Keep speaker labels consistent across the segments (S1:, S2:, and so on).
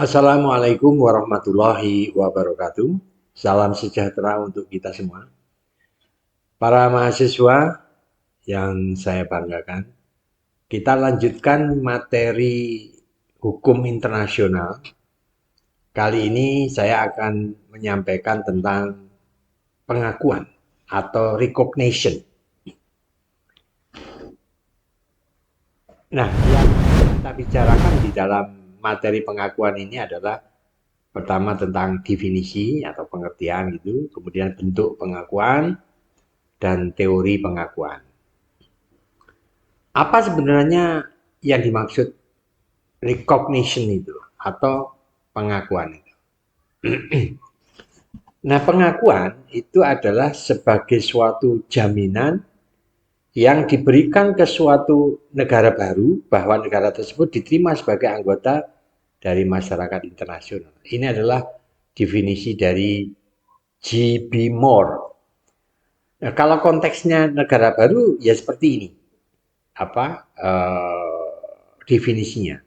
S1: Assalamualaikum warahmatullahi wabarakatuh. Salam sejahtera untuk kita semua. Para mahasiswa yang saya banggakan, kita lanjutkan materi hukum internasional. Kali ini saya akan menyampaikan tentang pengakuan atau recognition. Nah, yang kita bicarakan di dalam materi pengakuan ini adalah pertama tentang definisi atau pengertian gitu, kemudian bentuk pengakuan dan teori pengakuan. Apa sebenarnya yang dimaksud recognition itu atau pengakuan itu? Nah, pengakuan itu adalah sebagai suatu jaminan yang diberikan ke suatu negara baru bahwa negara tersebut diterima sebagai anggota dari masyarakat internasional. Ini adalah definisi dari G.B. Moore. Nah, kalau konteksnya negara baru ya seperti ini. Apa definisinya?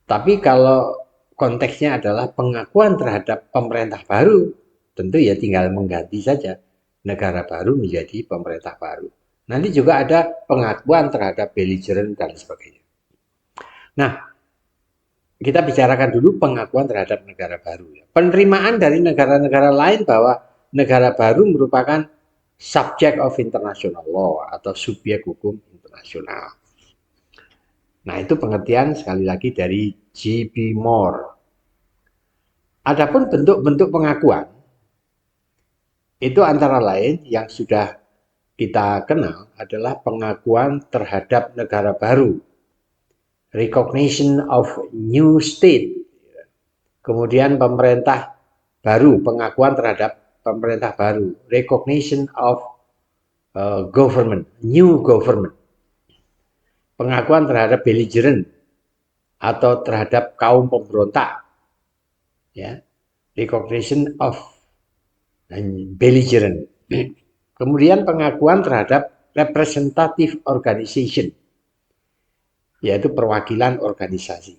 S1: Tapi kalau konteksnya adalah pengakuan terhadap pemerintah baru, tentu ya tinggal mengganti saja negara baru menjadi pemerintah baru. Nanti juga ada pengakuan terhadap belligerent dan sebagainya. Nah, kita bicarakan dulu pengakuan terhadap negara baru. Penerimaan dari negara-negara lain bahwa negara baru merupakan subject of international law atau subjek hukum internasional. Nah, itu pengertian sekali lagi dari G.B. Moore. Adapun bentuk-bentuk pengakuan itu antara lain yang sudah kita kenal adalah pengakuan terhadap negara baru, recognition of new state, kemudian pemerintah baru, pengakuan terhadap pemerintah baru, recognition of government, new government, pengakuan terhadap belligerent atau terhadap kaum pemberontak, ya, recognition of belligerent. Kemudian pengakuan terhadap representative organization, yaitu perwakilan organisasi.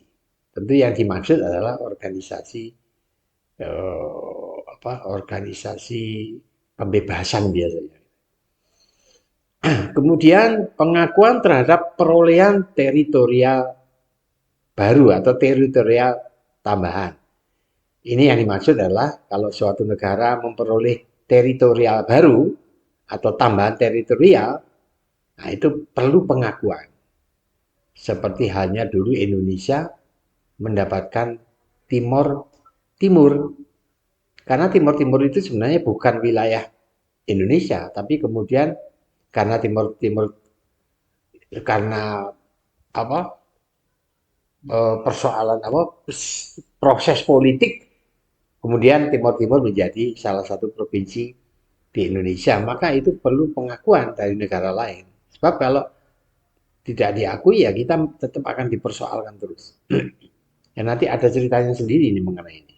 S1: Tentu yang dimaksud adalah organisasi organisasi pembebasan biasanya. Kemudian pengakuan terhadap perolehan teritorial baru atau teritorial tambahan. Ini yang dimaksud adalah kalau suatu negara memperoleh teritorial baru atau tambahan teritorial, nah itu perlu pengakuan. Seperti halnya dulu Indonesia mendapatkan Timor Timur. Karena Timur Timur itu sebenarnya bukan wilayah Indonesia, tapi kemudian karena Timur Timur karena apa persoalan apa proses politik, kemudian Timur Timur menjadi salah satu provinsi di Indonesia, maka itu perlu pengakuan dari negara lain. Sebab kalau tidak diakui ya kita tetap akan dipersoalkan terus. Ya nanti ada ceritanya sendiri ini mengenai ini.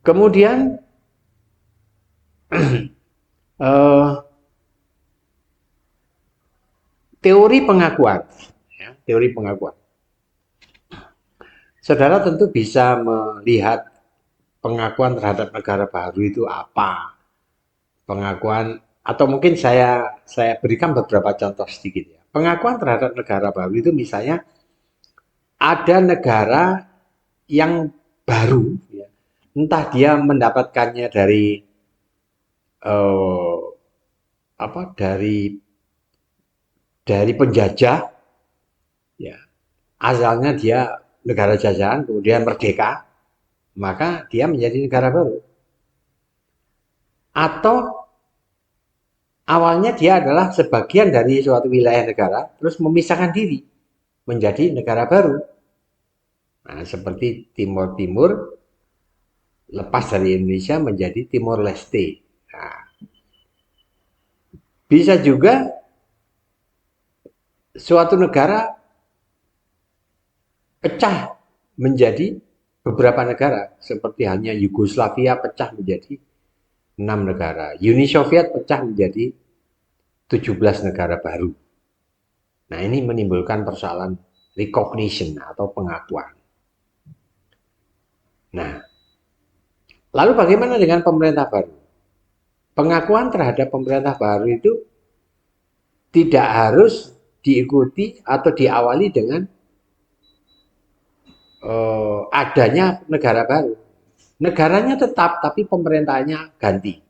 S1: Kemudian teori pengakuan, ya, teori pengakuan. Saudara tentu bisa melihat pengakuan terhadap negara baru itu apa. Pengakuan atau mungkin saya berikan beberapa contoh sedikit ya. Pengakuan terhadap negara baru itu misalnya ada negara yang baru, ya, entah dia mendapatkannya dari eh, apa dari penjajah, ya asalnya dia negara jajahan kemudian merdeka, maka dia menjadi negara baru. Atau awalnya dia adalah sebagian dari suatu wilayah negara, terus memisahkan diri menjadi negara baru. Nah, seperti Timur Timur lepas dari Indonesia menjadi Timor Leste. Nah, bisa juga suatu negara pecah menjadi beberapa negara, seperti halnya Yugoslavia pecah menjadi 6 negara, Uni Soviet pecah menjadi 17 negara baru. Nah, ini menimbulkan persoalan recognition atau pengakuan. Nah, lalu bagaimana dengan pemerintah baru? Pengakuan terhadap pemerintah baru itu tidak harus diikuti atau diawali dengan adanya negara baru. Negaranya tetap, tapi pemerintahnya ganti.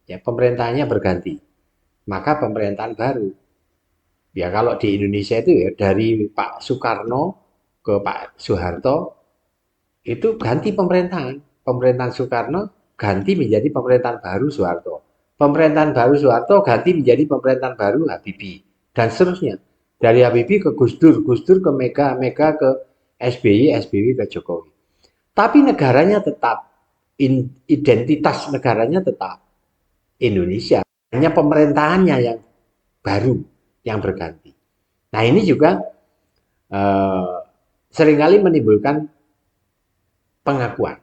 S1: Ya, pemerintahnya berganti. Maka pemerintahan baru. Ya kalau di Indonesia itu ya dari Pak Soekarno ke Pak Soeharto itu ganti pemerintahan. Pemerintahan Soekarno ganti menjadi pemerintahan baru Soeharto. Pemerintahan baru Soeharto ganti menjadi pemerintahan baru Habibie dan seterusnya. Dari Habibie ke Gus Dur, Gus Dur ke Mega, Mega ke SBY, SBY ke Jokowi. Tapi negaranya tetap, identitas negaranya tetap Indonesia. Hanya pemerintahannya yang baru, yang berganti. Nah ini juga seringkali menimbulkan pengakuan.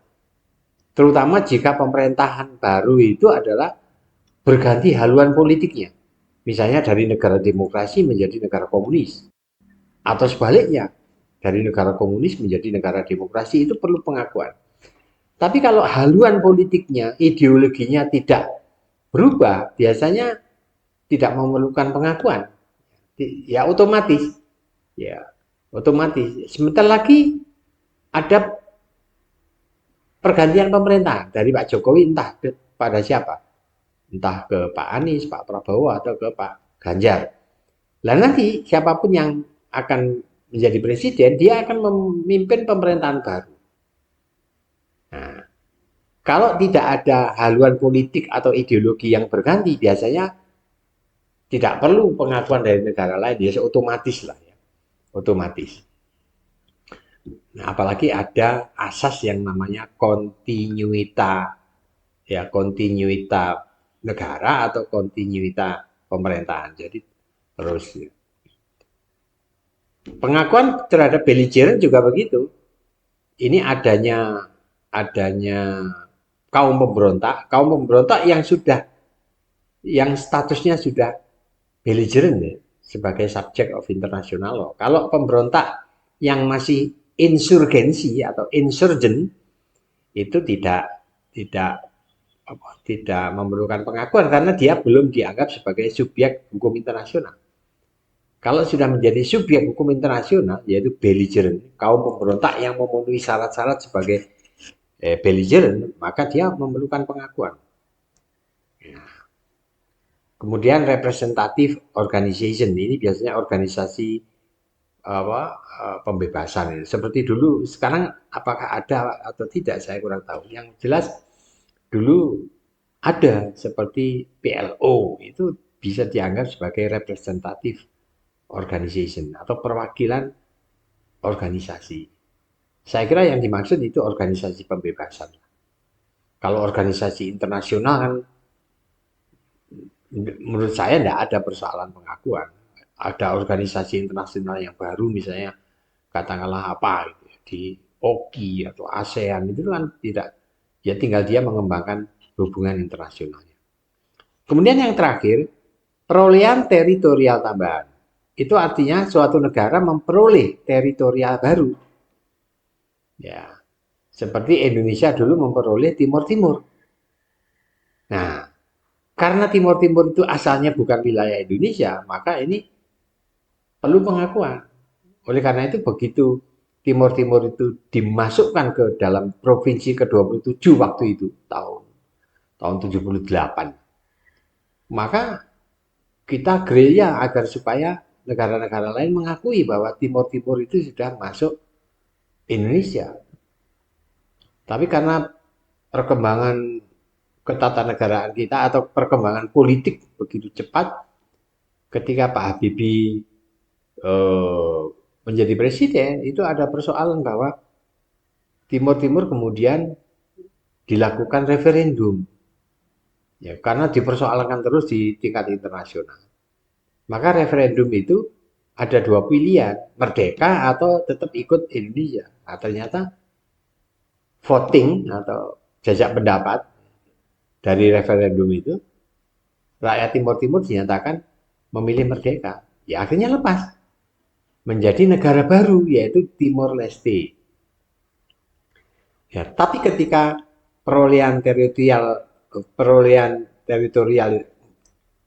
S1: Terutama jika pemerintahan baru itu adalah berganti haluan politiknya. Misalnya dari negara demokrasi menjadi negara komunis. Atau sebaliknya, dari negara komunis menjadi negara demokrasi itu perlu pengakuan. Tapi kalau haluan politiknya, ideologinya tidak berubah, biasanya tidak memerlukan pengakuan. Ya otomatis, ya otomatis. Sebentar lagi ada pergantian pemerintahan dari Pak Jokowi entah pada siapa, entah ke Pak Anies, Pak Prabowo atau ke Pak Ganjar. Lah nanti siapapun yang akan menjadi presiden, dia akan memimpin pemerintahan baru. Nah, kalau tidak ada haluan politik atau ideologi yang berganti, biasanya tidak perlu pengakuan dari negara lain, biasa otomatis lah ya, otomatis. Nah, apalagi ada asas yang namanya kontinuitas, ya kontinuitas negara atau kontinuitas pemerintahan. Jadi terus ya. Pengakuan terhadap belligerent juga begitu. Ini adanya kaum pemberontak yang statusnya sudah belligerent ya, sebagai subject of international law. Kalau pemberontak yang masih insurgensi atau insurgent itu tidak tidak memerlukan pengakuan karena dia belum dianggap sebagai subjek hukum internasional. Kalau sudah menjadi subjek hukum internasional, yaitu belligerent, kaum pemberontak yang memenuhi syarat-syarat sebagai belligerent, maka dia memerlukan pengakuan. Nah, kemudian representative organization ini biasanya organisasi pembebasan. Seperti dulu, sekarang apakah ada atau tidak saya kurang tahu. Yang jelas dulu ada seperti PLO itu bisa dianggap sebagai representative organization atau perwakilan organisasi. Saya kira yang dimaksud itu organisasi pembebasan. Kalau organisasi internasional kan menurut saya tidak ada persoalan pengakuan. Ada organisasi internasional yang baru misalnya katakanlah apa gitu, di OKI atau ASEAN itu kan tidak, ya tinggal dia mengembangkan hubungan internasionalnya. Kemudian yang terakhir, perolehan teritorial tambahan. Itu artinya suatu negara memperoleh teritorial baru. Ya, seperti Indonesia dulu memperoleh Timur Timur. Nah, karena Timur Timur itu asalnya bukan wilayah Indonesia, maka ini perlu pengakuan. Oleh karena itu begitu Timur Timur itu dimasukkan ke dalam provinsi ke-27 waktu itu tahun 78. Maka kita gerilya agar supaya negara-negara lain mengakui bahwa Timur Timur itu sudah masuk Indonesia. Tapi karena perkembangan ketatanegaraan kita atau perkembangan politik begitu cepat, ketika Pak Habibie menjadi presiden, itu ada persoalan bahwa Timur Timur kemudian dilakukan referendum, ya karena dipersoalkan terus di tingkat internasional. Maka referendum itu ada dua pilihan, merdeka atau tetap ikut Indonesia. Nah, ternyata voting atau jajak pendapat dari referendum itu, rakyat Timur Timur dinyatakan memilih merdeka. Ya akhirnya lepas menjadi negara baru yaitu Timor Leste. Ya, tapi ketika perolehan teritorial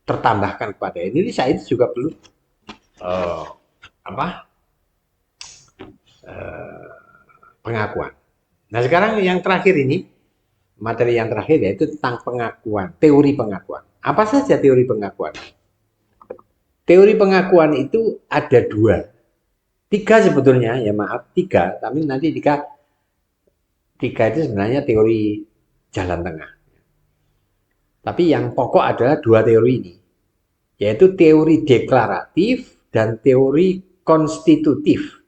S1: tertambahkan kepada Indonesia itu juga perlu uh, apa pengakuan. Nah sekarang yang terakhir ini materi yang terakhir yaitu tentang pengakuan, teori pengakuan. Apa saja teori pengakuan? Teori pengakuan itu ada dua, tiga sebetulnya ya maaf tiga, tapi nanti tiga itu sebenarnya teori jalan tengah. Tapi yang pokok adalah dua teori ini, yaitu teori deklaratif dan teori konstitutif.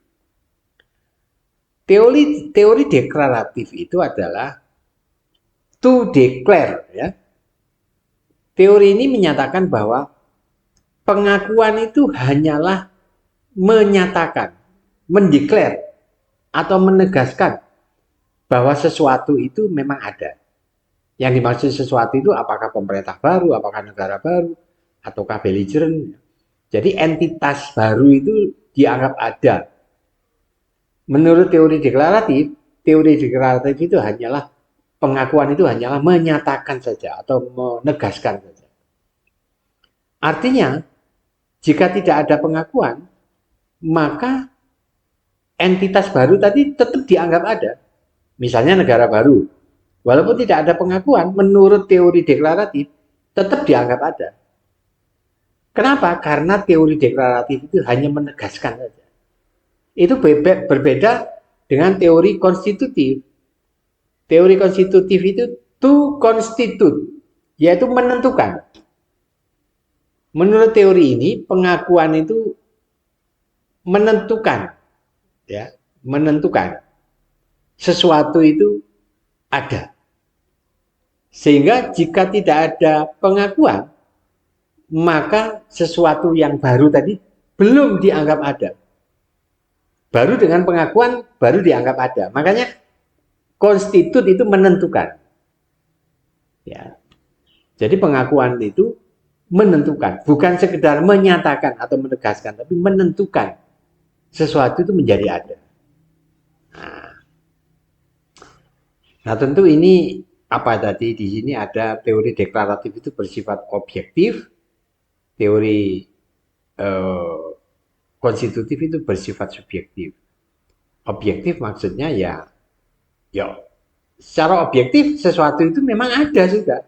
S1: Teori deklaratif itu adalah to declare ya. Teori ini menyatakan bahwa pengakuan itu hanyalah menyatakan, mendeklar atau menegaskan bahwa sesuatu itu memang ada. Yang dimaksud sesuatu itu apakah pemerintah baru, apakah negara baru, ataukah belligerent. Jadi entitas baru itu dianggap ada. Menurut teori deklaratif itu hanyalah pengakuan itu hanyalah menyatakan saja atau menegaskan saja. Artinya, jika tidak ada pengakuan, maka entitas baru tadi tetap dianggap ada. Misalnya negara baru, walaupun tidak ada pengakuan, menurut teori deklaratif tetap dianggap ada. Kenapa? Karena teori deklaratif itu hanya menegaskan saja. Itu berbeda dengan teori konstitutif. Teori konstitutif itu to constitute, yaitu menentukan. Menurut teori ini, pengakuan itu menentukan, ya, menentukan sesuatu itu ada. Sehingga jika tidak ada pengakuan, maka sesuatu yang baru tadi belum dianggap ada. Baru dengan pengakuan baru dianggap ada. Makanya konstitut itu menentukan. Ya. Jadi pengakuan itu menentukan, bukan sekedar menyatakan atau menegaskan, tapi menentukan sesuatu itu menjadi ada. Nah tentu ini apa tadi di sini ada teori deklaratif itu bersifat objektif, teori konstitutif itu bersifat subjektif. Objektif maksudnya ya secara objektif sesuatu itu memang ada juga.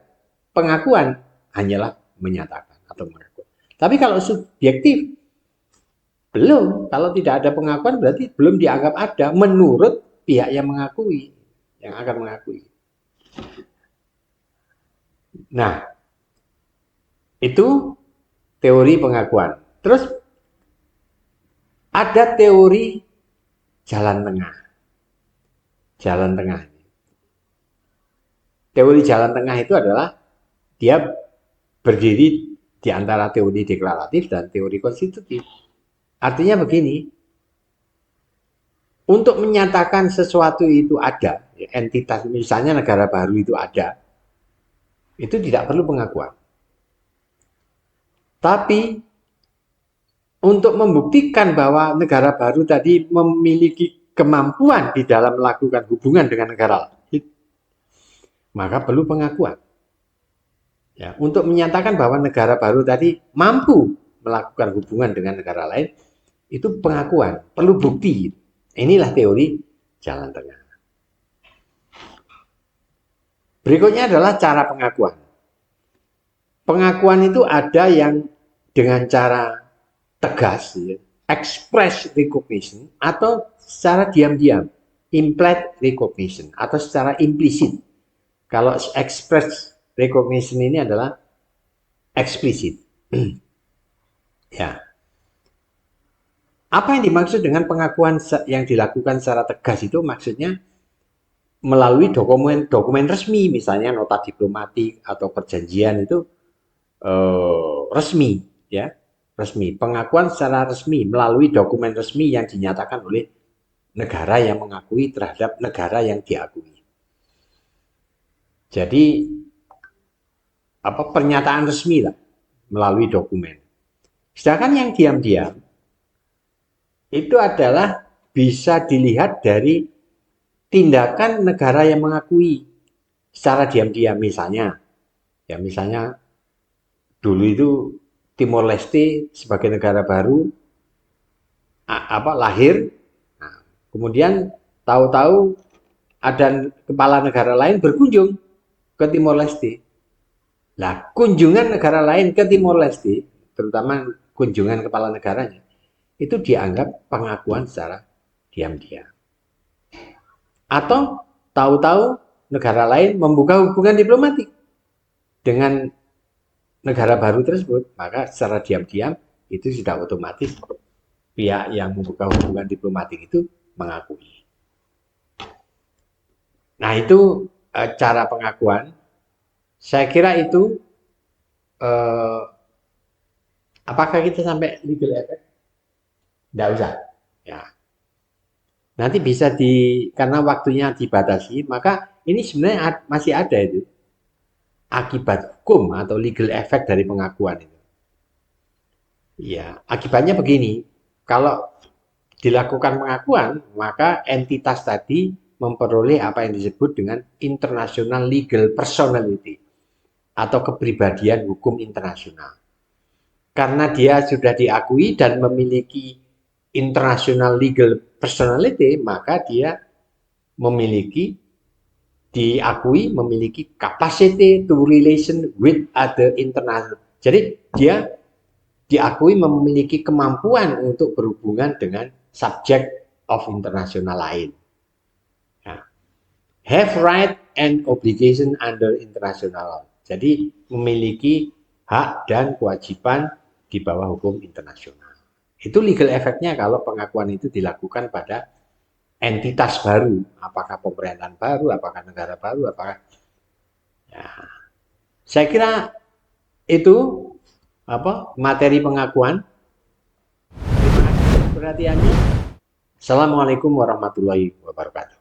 S1: Pengakuan hanyalah menyatakan atau mengaku. Tapi kalau subjektif belum, kalau tidak ada pengakuan berarti belum dianggap ada menurut pihak yang mengakui, yang akan mengakui. Nah, itu teori pengakuan. Terus ada teori jalan tengah. Jalan tengah. Teori jalan tengah itu adalah dia berdiri di antara teori deklaratif dan teori konstitutif. Artinya begini, untuk menyatakan sesuatu itu ada, entitas misalnya negara baru itu ada, itu tidak perlu pengakuan. Tapi untuk membuktikan bahwa negara baru tadi memiliki kemampuan di dalam melakukan hubungan dengan negara lain, maka perlu pengakuan. Ya, untuk menyatakan bahwa negara baru tadi mampu melakukan hubungan dengan negara lain, itu pengakuan, perlu bukti. Inilah teori jalan tengah. Berikutnya adalah cara pengakuan. Pengakuan itu ada yang dengan cara tegas, ya, express recognition, atau secara diam-diam, implied recognition, atau secara implisit. Kalau express recognition ini adalah eksplisit. Ya. Apa yang dimaksud dengan pengakuan yang dilakukan secara tegas itu maksudnya melalui dokumen resmi, misalnya nota diplomatik atau perjanjian itu resmi, ya, resmi. Pengakuan secara resmi melalui dokumen resmi yang dinyatakan oleh negara yang mengakui terhadap negara yang diakui. Jadi pernyataan resmi lah melalui dokumen. Sedangkan yang diam-diam itu adalah bisa dilihat dari tindakan negara yang mengakui secara diam-diam, misalnya dulu itu Timor Leste sebagai negara baru lahir, nah, kemudian tahu-tahu ada kepala negara lain berkunjung ke Timor Leste. Nah, kunjungan negara lain ke Timor Leste, terutama kunjungan kepala negaranya, itu dianggap pengakuan secara diam-diam. Atau tahu-tahu negara lain membuka hubungan diplomatik dengan negara baru tersebut, maka secara diam-diam itu sudah otomatis pihak yang membuka hubungan diplomatik itu mengakui. Nah, itu cara pengakuan. Saya kira itu apakah kita sampai legal effect? Tidak usah. Ya. Nanti bisa karena waktunya dibatasi, maka ini sebenarnya masih ada itu akibat hukum atau legal effect dari pengakuan itu. Ya, akibatnya begini. Kalau dilakukan pengakuan, maka entitas tadi memperoleh apa yang disebut dengan international legal personality atau kepribadian hukum internasional. Karena dia sudah diakui dan memiliki international legal personality, maka dia diakui memiliki capacity to relation with other international. Jadi dia diakui memiliki kemampuan untuk berhubungan dengan subject of international lain. Nah, have right and obligation under international law. Jadi memiliki hak dan kewajiban di bawah hukum internasional. Itu legal effect-nya kalau pengakuan itu dilakukan pada entitas baru, apakah pemerintahan baru, apakah negara baru, apakah ya. Saya kira itu materi pengakuan. Terima kasih perhatiannya. Assalamualaikum warahmatullahi wabarakatuh.